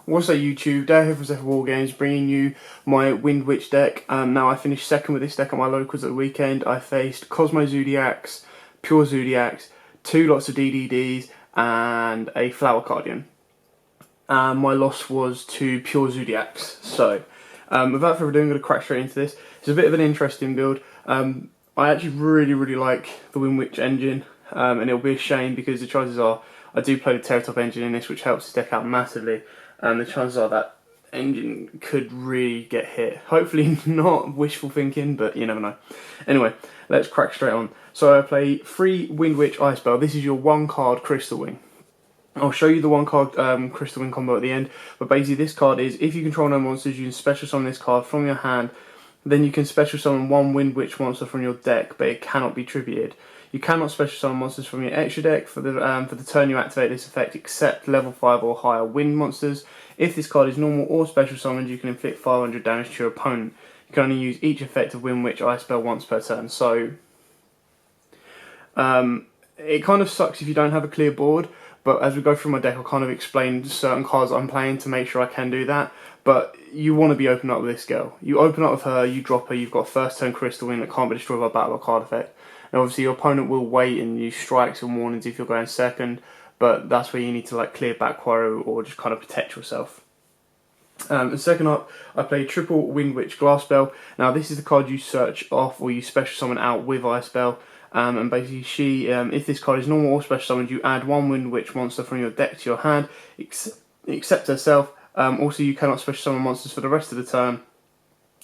What's up YouTube, Dale here from Zephyr Wargames, bringing you my WindWitch deck. Now I finished second with this deck at my locals at the weekend. I faced Kozmo Zodiacs, Pure Zodiacs, 2 lots of DDDs and a Flower Cardian. My loss was to Pure Zodiacs. So without further ado, I'm going to crack straight into this. It's a bit of an interesting build. I actually really like the WindWitch engine, and it'll be a shame because the chances are I do play the Terratop engine in this, which helps this deck out massively. And the chances are that engine could really get hit. Hopefully not wishful thinking, but you never know. Anyway, let's crack straight on. So I play 3 WindWitch Ice Bell. This is your 1-card Crystal Wing. I'll show you the 1-card Crystal Wing combo at the end, but basically this card is, if you control no monsters, you can special summon this card from your hand. Then you can special summon 1 WindWitch monster from your deck, but it cannot be tributed. You cannot special summon monsters from your extra deck for the turn you activate this effect, except level 5 or higher wind monsters. If this card is normal or special summoned, you can inflict 500 damage to your opponent. You can only use each effect of WindWitch Ice Bell once per turn. So it kind of sucks if you don't have a clear board, but as we go through my deck, I'll kind of explain certain cards I'm playing to make sure I can do that. But you want to be open up with this girl. You open up with her, you drop her, you've got first turn Crystal Wing that can't be destroyed by battle or card effect. And obviously your opponent will wait and use strikes and warnings if you're going second, but that's where you need to like clear back quarrow or just kind of protect yourself. And second up, I play triple WindWitch Glass Bell. Now this is the card you search off or you special summon out with Ice Bell. And basically she, if this card is normal or special summoned, you add 1 WindWitch monster from your deck to your hand, except herself. Also you cannot special summon monsters for the rest of the turn,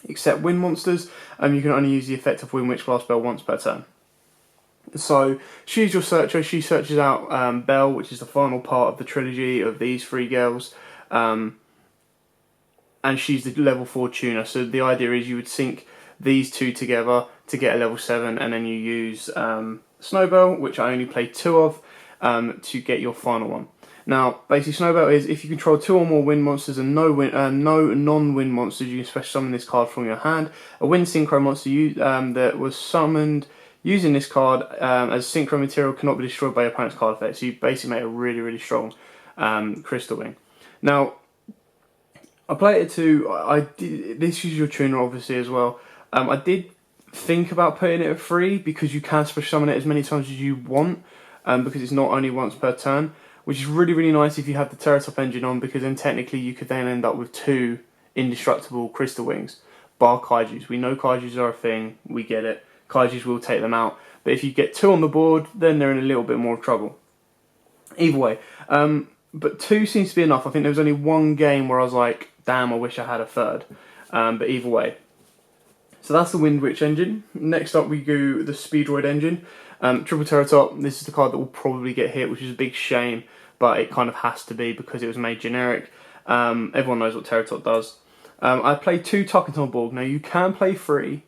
except wind monsters. You can only use the effect of WindWitch Glass Bell once per turn. So she's your searcher. She searches out Bell, which is the final part of the trilogy of these 3 girls, and she's the level 4 tuner. So the idea is you would sync these 2 together to get a level 7, and then you use Snowbell, which I only play 2 of, to get your final one. Now, basically, Snowbell is if you control 2 or more wind monsters and no non-wind monsters, you can special summon this card from your hand. A wind synchro monster that was summoned using this card as synchro material cannot be destroyed by your opponent's card effect. So you basically make a really strong Crystal Wing. Now, I play it to, this is your tuner obviously as well. I did think about putting it at 3 because you can special summon it as many times as you want, because it's not only once per turn, which is really nice if you have the Terratop engine on, because then technically you could then end up with 2 indestructible Crystal Wings, bar Kaijus. We know Kaijus are a thing, we get it. Kaijus will take them out, but if you get 2 on the board, then they're in a little bit more trouble. Either way, but 2 seems to be enough. I think there was only 1 game where I was like, damn, I wish I had a 3rd. But either way. So that's the WindWitch engine. Next up we go the Speedroid engine. Triple Terratop, this is the card that will probably get hit, which is a big shame, but it kind of has to be because it was made generic. Everyone knows what Terratop does. I played 2 Tuckaton Borg. Now you can play 3.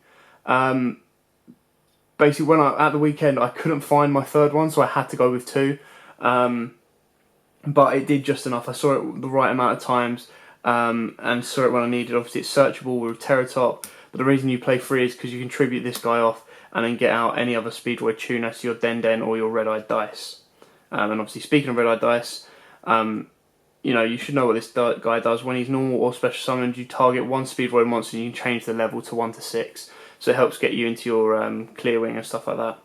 Basically, at the weekend, I couldn't find my 3rd one, so I had to go with 2. But it did just enough. I saw it the right amount of times, and saw it when I needed. Obviously, it's searchable with Terratop, but the reason you play 3 is because you can tribute this guy off and then get out any other Speedroid tuner, so your Den or your Red-Eyed Dice. And obviously, speaking of Red-Eyed Dice, you know, you should know what this guy does. When he's normal or special summoned, you target 1 Speedroid monster and you can change the level to 1 to 6. So it helps get you into your clear wing and stuff like that.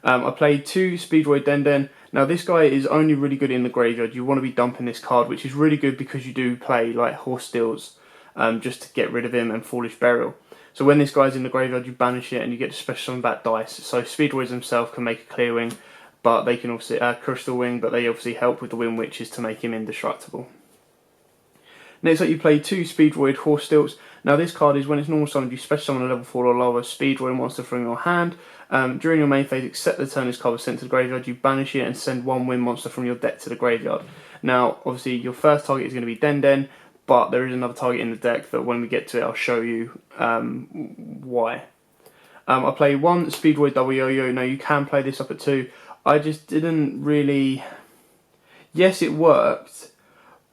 I played 2 Speedroid Den. Now this guy is only really good in the graveyard. You want to be dumping this card, which is really good because you do play like Horse Steals, just to get rid of him, and Foolish Burial. So when this guy's in the graveyard, you banish it and you get to special summon back dice. So Speedroids themselves can make a clear wing, but they can obviously Crystal Wing, but they obviously help with the WindWitches to make him indestructible. Next up you play 2 Speedroid Horse Stilts. Now this card is when it's normal summoned, you special summon a level 4 or lower Speedroid monster from your hand. During your main phase, except the turn this card was sent to the graveyard, you banish it and send 1 wind monster from your deck to the graveyard. Now obviously your first target is going to be Den, but there is another target in the deck that when we get to it I'll show you why. I play 1 Speedroid Double Yo-Yo. Now you can play this up at 2. I just didn't really... Yes, it worked,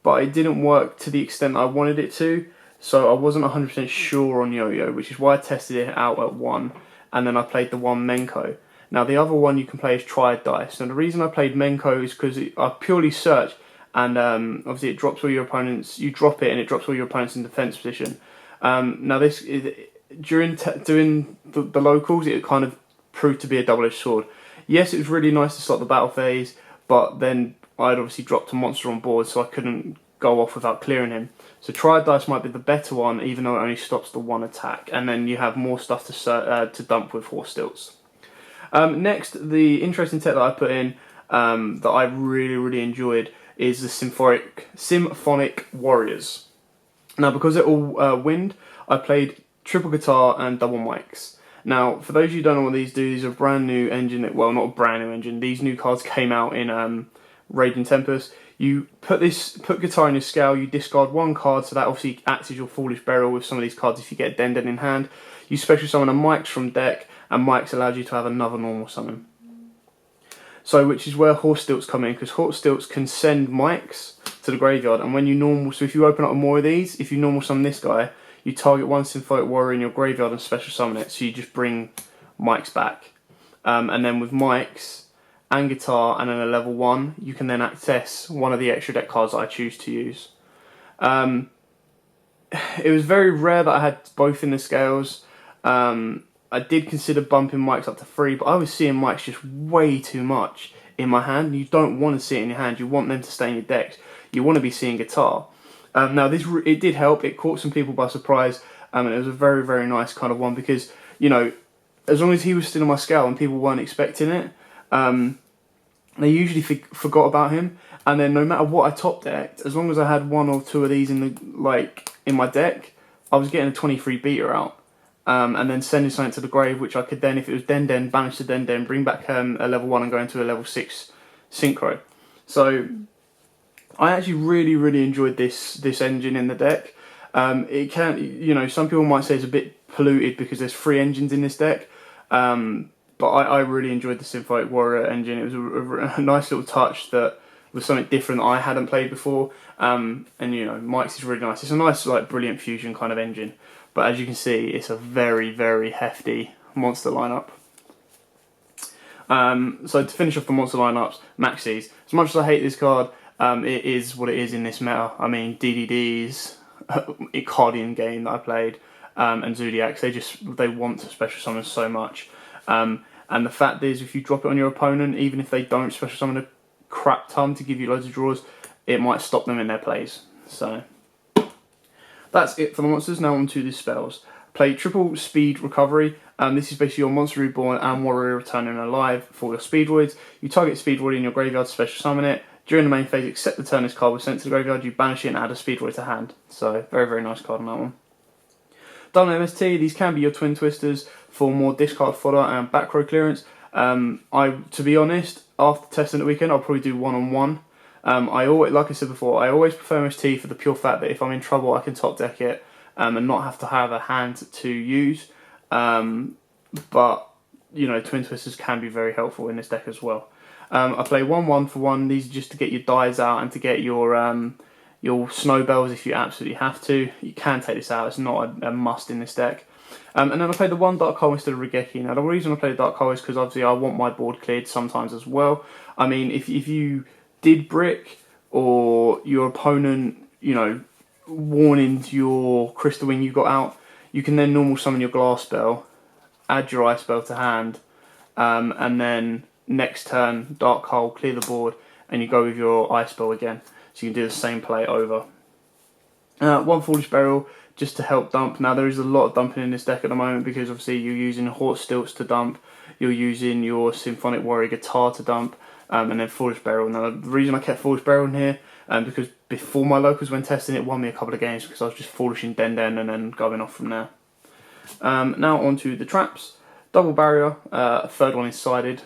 but it didn't work to the extent I wanted it to, so I wasn't 100% sure on Yo-Yo, which is why I tested it out at 1, and then I played the 1 Menko. Now the other one you can play is Triad Dice. Now the reason I played Menko is because I purely searched, and obviously it drops all your opponents. You drop it, and it drops all your opponents in defense position. Now this is, during doing the locals, it kind of proved to be a double-edged sword. Yes, it was really nice to start the battle phase, but then I'd obviously dropped a monster on board, so I couldn't go off without clearing him. So Triad Dice might be the better one, even though it only stops the one attack, and then you have more stuff to dump with Horse Stilts. Next, the interesting tech that I put in that I really enjoyed is the Symphonic Warriors. Now, because they're all wind, I played triple guitar and double mics. Now, for those of you who don't know what these do, these are a brand new engine. Well, not a brand new engine. These new cards came out in Raging Tempest. You put guitar in your scale, you discard one card, so that obviously acts as your Foolish Burial with some of these cards if you get Den in hand. You special summon a Mics from deck, and Mics allows you to have another normal summon. So, which is where Horse Stilts come in, because Horse Stilts can send Mics to the graveyard, and when you so if you open up more of these, if you normal summon this guy, you target one Symphonic Warrior in your graveyard and special summon it, so you just bring Mics back. And then with Mics and guitar and then a level 1, you can then access one of the extra deck cards that I choose to use. It was very rare that I had both in the scales. I did consider bumping Mics up to 3, but I was seeing Mics just way too much in my hand. You don't want to see it in your hand, you want them to stay in your decks. You want to be seeing guitar. Now it did help, it caught some people by surprise, and it was a very nice kind of one, because, you know, as long as he was still on my scale and people weren't expecting it, they usually forgot about him, and then no matter what I top decked, as long as I had one or two of these in my deck, I was getting a 23 beater out, and then sending something to the grave, which I could then, if it was Den, banish the Den, bring back a level 1 and go into a level 6 synchro. So I actually really enjoyed this engine in the deck. It can, you know, some people might say it's a bit polluted because there's 3 engines in this deck. But I really enjoyed the Symphonic Warrior engine. It was a nice little touch that was something different that I hadn't played before. And you know, Mics is really nice. It's a nice, like, brilliant fusion kind of engine. But as you can see, it's a very hefty monster lineup. So to finish off the monster lineups, Maxis. As much as I hate this card, it is what it is in this meta. I mean, DDDs, a Cardian game that I played, and Zodiacs, they want to special summon so much. And the fact is, if you drop it on your opponent, even if they don't special summon a crap ton to give you loads of draws, it might stop them in their plays. So that's it for the monsters. Now on to the spells. Play triple speed recovery. This is basically your monster reborn and warrior returning alive for your Speedroids. You target Speedroid in your graveyard to special summon it. During the main phase, except the turn this card was sent to the graveyard, you banish it and add a Speedroid to hand. So very nice card on that one. Double MST, these can be your twin twisters for more discard fodder and back row clearance. To be honest, after testing the weekend, I'll probably do 1-on-1. Like I said before, I always prefer MST for the pure fact that if I'm in trouble, I can top deck it and not have to have a hand to use. But you know, twin twisters can be very helpful in this deck as well. I play 1-1 for 1. These are just to get your dies out and to get your snowbells if you absolutely have to. You can take this out, it's not a must in this deck. And then I played the 1 Dark Hole instead of Regeki. Now the reason I played Dark Hole is because obviously I want my board cleared sometimes as well. I mean, if you did brick, or your opponent, you know, warned your Crystal Wing you got out, you can then normal summon your Glass Spell, add your Ice Spell to hand, and then next turn, Dark Hole, clear the board, and you go with your Ice Spell again. So you can do the same play over. 1 Foolish Burial, just to help dump. Now there is a lot of dumping in this deck at the moment because obviously you're using Horse Stilts to dump, you're using your Symphonic Warrior guitar to dump, and then Foolish Burial. Now the reason I kept Foolish Burial in here, because before my locals when testing it won me a couple of games because I was just foolish in Den and then going off from there. Now on to the traps. Double Barrier, third one is sided,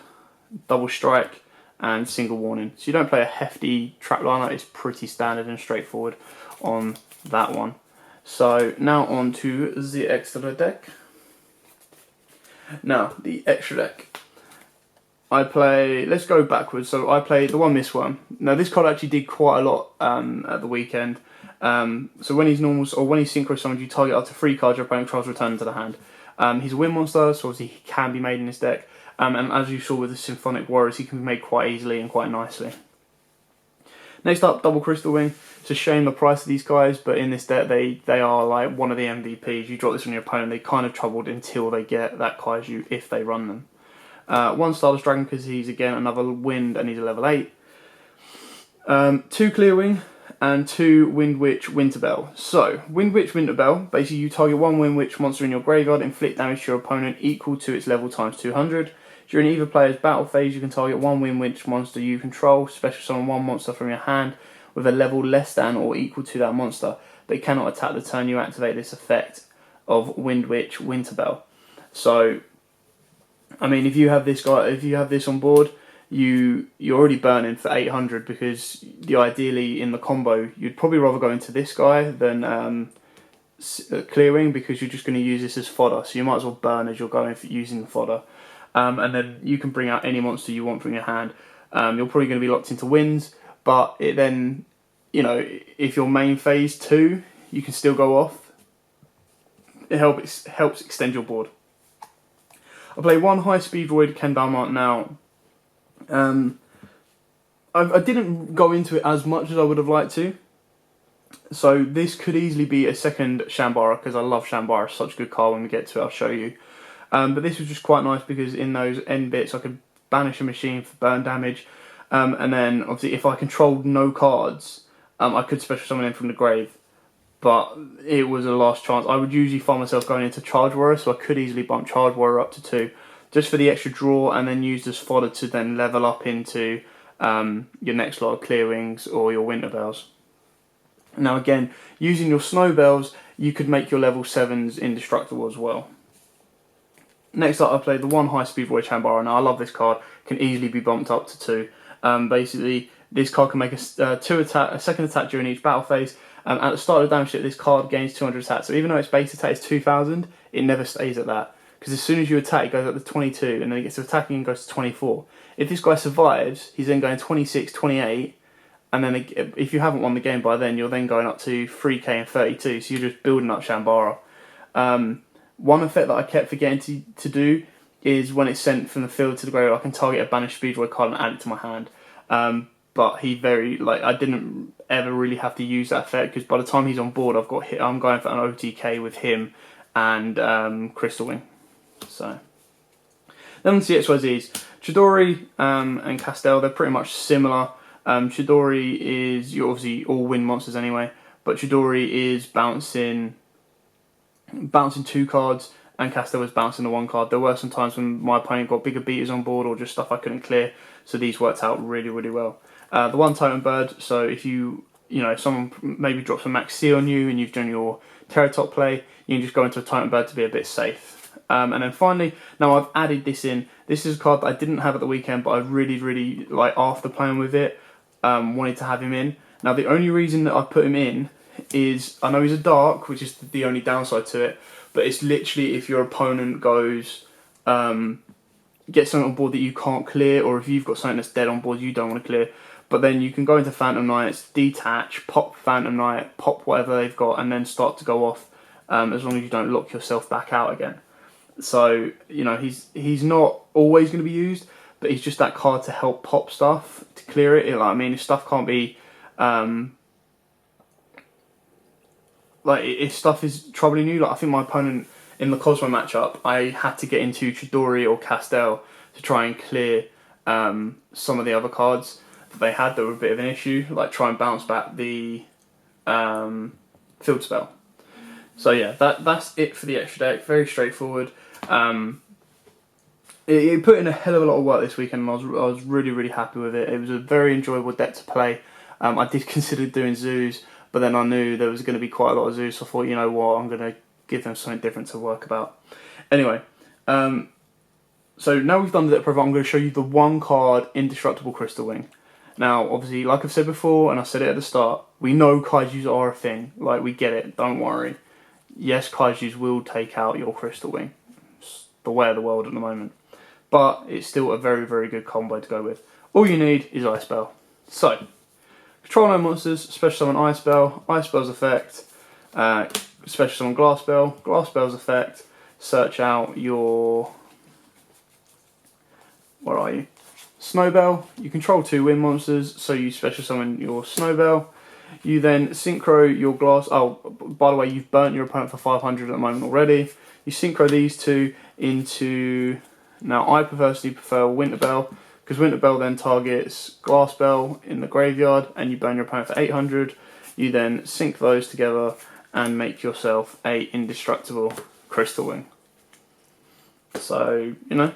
double strike, and single warning. So you don't play a hefty trap lineup, it's pretty standard and straightforward on that one. So now on to the extra deck. Now, the extra deck. Let's go backwards. So I play the one this one. Now this card actually did quite a lot at the weekend. So when he's normal, or when he's synchro summoned, you target up to 3 cards your opponent tries to return to the hand. He's a wind monster, so obviously he can be made in this deck. And as you saw with the Symphonic Warriors, he can be made quite easily and quite nicely. Next up, double Crystal Wing. It's a shame the price of these guys, but in this deck they are like one of the MVPs. You drop this on your opponent, they kind of troubled until they get that Kaiju if they run them. One Stardust Dragon because he's again another wind and he's a level 8. 2 Clear Wing and 2 WindWitch Winterbell. So, WindWitch Winterbell, basically you target 1 WindWitch monster in your graveyard, inflict damage to your opponent equal to its level times 200. During either player's battle phase, you can target 1 WindWitch monster you control, special summon 1 monster from your hand with a level less than or equal to that monster, but it cannot attack the turn you activate this effect of WindWitch Winterbell. So, I mean, if you have this guy, if you have this on board, you're already burning for 800 because ideally in the combo you'd probably rather go into this guy than clearing because you're just going to use this as fodder. So you might as well burn as you're going for using the fodder, and then you can bring out any monster you want from your hand. You're probably going to be locked into wins, but it then, you know, if your main phase 2, you can still go off. It helps extend your board. I play 1 high Speedroid Kendama now. I didn't go into it as much as I would have liked to, so this could easily be a second Shambara because I love Shambara. It's such a good card. When we get to it I'll show you, but this was just quite nice because in those end bits I could banish a machine for burn damage, and then obviously if I controlled no cards I could special summon in from the grave, but it was a last chance. I would usually find myself going into Charge Warrior, so I could easily bump Charge Warrior up to 2 just for the extra draw, and then use this fodder to then level up into your next lot of Clear Wings or your Winterbells. Now again, using your Snowbells, you could make your level 7s indestructible as well. Next up I played the 1 high Speedroid Shambara. Now I love this card, can easily be bumped up to 2. Basically, this card can make a second attack during each battle phase. At the start of the damage hit, this card gains 200 attack, so even though its base attack is 2000, it never stays at that. Because as soon as you attack, it goes up to 22, and then it gets to attacking and goes to 24. If this guy survives, he's then going 26, 28, and then if you haven't won the game by then, you're then going up to 3k and 32, so you're just building up Shambara. One effect that I kept forgetting to do is when it's sent from the field to the graveyard, I can target a banished Speedroid card and add it to my hand. But I didn't ever really have to use that effect, because by the time he's on board, I'm going for an OTK with him and Crystal Wing. So then on to the XYZs. Chidori and Castel, they're pretty much similar. Chidori is, you're obviously all wind monsters anyway, but Chidori is bouncing 2 cards, and Castel was bouncing the 1 card. There were some times when my opponent got bigger beaters on board or just stuff I couldn't clear, so these worked out really, really well. The 1 Titan Bird, so if someone maybe drops a Max C on you and you've done your Terratop play, you can just go into a Titan Bird to be a bit safe. And then finally, now I've added this in. This is a card that I didn't have at the weekend, but I really, really, after playing with it, wanted to have him in. Now the only reason that I put him in is, I know he's a dark, which is the only downside to it, but it's literally if your opponent goes, get something on board that you can't clear, or if you've got something that's dead on board you don't want to clear, but then you can go into Phantom Knights, detach, pop Phantom Knight, pop whatever they've got, and then start to go off, as long as you don't lock yourself back out again. So, he's not always going to be used, but he's just that card to help pop stuff, to clear it. If stuff can't be, if stuff is troubling you, I think my opponent in the Kozmo matchup, I had to get into Chidori or Castel to try and clear some of the other cards that they had that were a bit of an issue, like try and bounce back the field spell. So yeah, that's it for the extra deck. Very straightforward. It put in a hell of a lot of work this weekend, and I was really, really happy with it. It was a very enjoyable deck to play. I did consider doing zoos, but then I knew there was going to be quite a lot of zoos, so I thought, you know what, I'm going to give them something different to work about. Anyway, so now we've done the deck profile, I'm going to show you the 1 card Indestructible Crystal Wing. Now, obviously, like I've said before, and I said it at the start, we know Kaijus are a thing. We get it, don't worry. Yes, Kaijus will take out your Crystal Wing. It's the way of the world at the moment. But it's still a very, very good combo to go with. All you need is Ice Spell. So, control no monsters, special summon Ice Spell, Ice Spell's effect, special summon Glass Spell's effect, search out your... Where are you? Snowbell, you control 2 wind monsters, so you special summon your Snowbell. You then synchro your glass. Oh, by the way, you've burnt your opponent for 500 at the moment already. You synchro these 2 into. Now, I personally prefer Winterbell, because Winterbell then targets Glassbell in the graveyard, and you burn your opponent for 800. You then sync those together and make yourself a indestructible Crystal Wing. So, you know,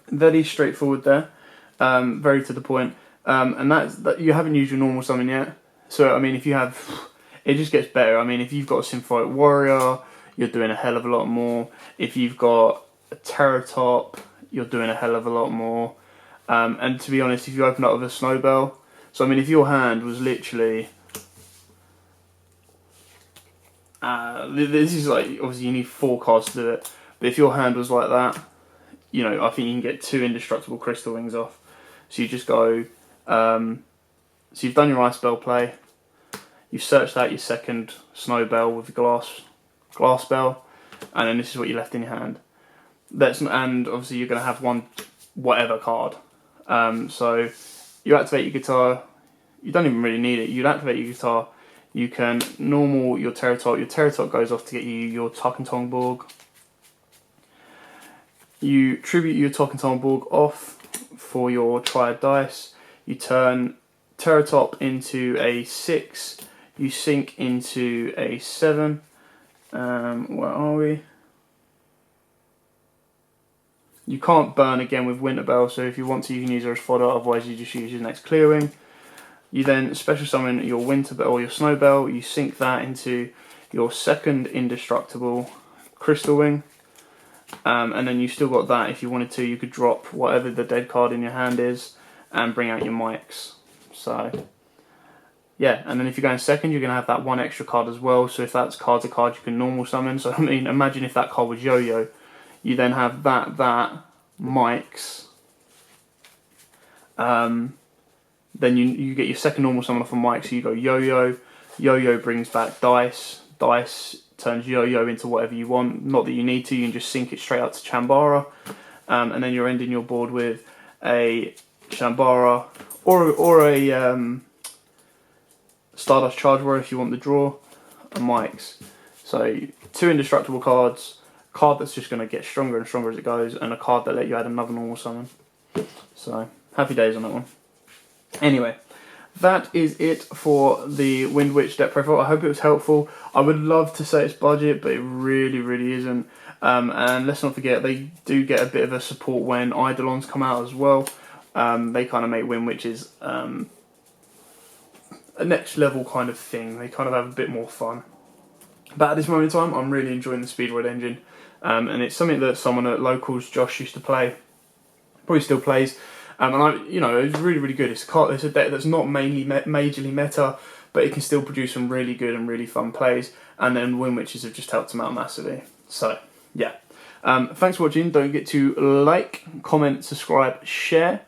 very straightforward there, very to the point. And that you haven't used your normal summon yet. So, I mean, if you have, it just gets better. I mean, if you've got a Symphonic Warrior, you're doing a hell of a lot more. If you've got a Terratop, you're doing a hell of a lot more. And to be honest, if you open up with a Snowbell, so I mean, if your hand was literally, this is like, obviously you need 4 cards to do it, but if your hand was like that, you know, I think you can get 2 indestructible Crystal Wings off. So you just go, so you've done your Ice Bell play, you've searched out your second Snowbell with the glass bell, and then this is what you left in your hand. And obviously you're going to have one whatever card. So you activate your guitar, you don't even really need it, you'd activate your guitar, you can normal your Terratop goes off to get you your Tarkentonborg. You tribute your Tarkentonborg off for your Triad dice, you turn Terratop into a 6, you sink into a 7, where are we? You can't burn again with Winterbell, so if you want to you can use her as fodder, otherwise you just use your next Clearwing. You then special summon your Winterbell or your Snowbell, you sink that into your second indestructible Crystal Wing, and then you still got that. If you wanted to, you could drop whatever the dead card in your hand is and bring out your mics. So yeah, and then if you're going second, you're going to have that 1 extra card as well, so if that's card to card you can normal summon. So I mean, imagine if that card was Yo-Yo, you then have that mics, then you get your second normal summon off a mic, so you go Yo-Yo, Yo-Yo brings back dice, dice turns Yo-Yo into whatever you want, not that you need to, you can just sync it straight out to Chambara, and then you're ending your board with a Chambara or a Stardust Charge Warrior if you want the draw, and mics. So 2 indestructible cards, card that's just going to get stronger and stronger as it goes, and a card that let you add another normal summon. So happy days on that one. Anyway, that is it for the WindWitch deck profile. I hope it was helpful. I would love to say it's budget, but it really, really isn't. And let's not forget, they do get a bit of a support when Eidolons come out as well. They kind of make WindWitches a next level kind of thing. They kind of have a bit more fun. But at this moment in time, I'm really enjoying the Speedroid engine. And it's something that someone at Locals, Josh, used to play. Probably still plays. And you know, it's really, really good. It's a deck that's not mainly majorly meta, but it can still produce some really good and really fun plays. And then WindWitches have just helped them out massively. So, yeah. Thanks for watching. Don't forget to like, comment, subscribe, share.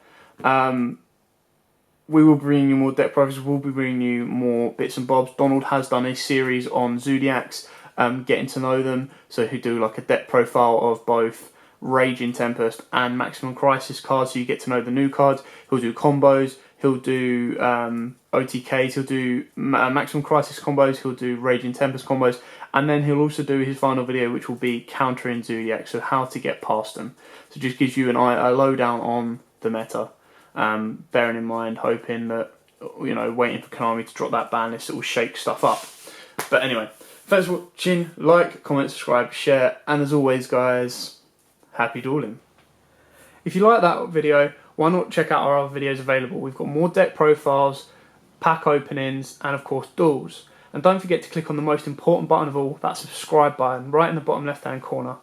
We will be bringing you more deck profiles. We'll be bringing you more bits and bobs. Donald has done a series on Zodiacs, getting to know them. So he'll do like a deck profile of both Raging Tempest and Maximum Crisis cards, so you get to know the new cards. He'll do combos, he'll do OTKs, he'll do Maximum Crisis combos, he'll do Raging Tempest combos, and then he'll also do his final video, which will be countering Zodiac, so how to get past them. So it just gives you a lowdown on the meta, bearing in mind, hoping that, you know, waiting for Konami to drop that ban list that will shake stuff up. But anyway, thanks for watching. Like, comment, subscribe, share, and as always, guys, happy dueling. If you like that video, why not check out our other videos available? We've got more deck profiles, pack openings, and of course duels. And don't forget to click on the most important button of all, that subscribe button, right in the bottom left hand corner.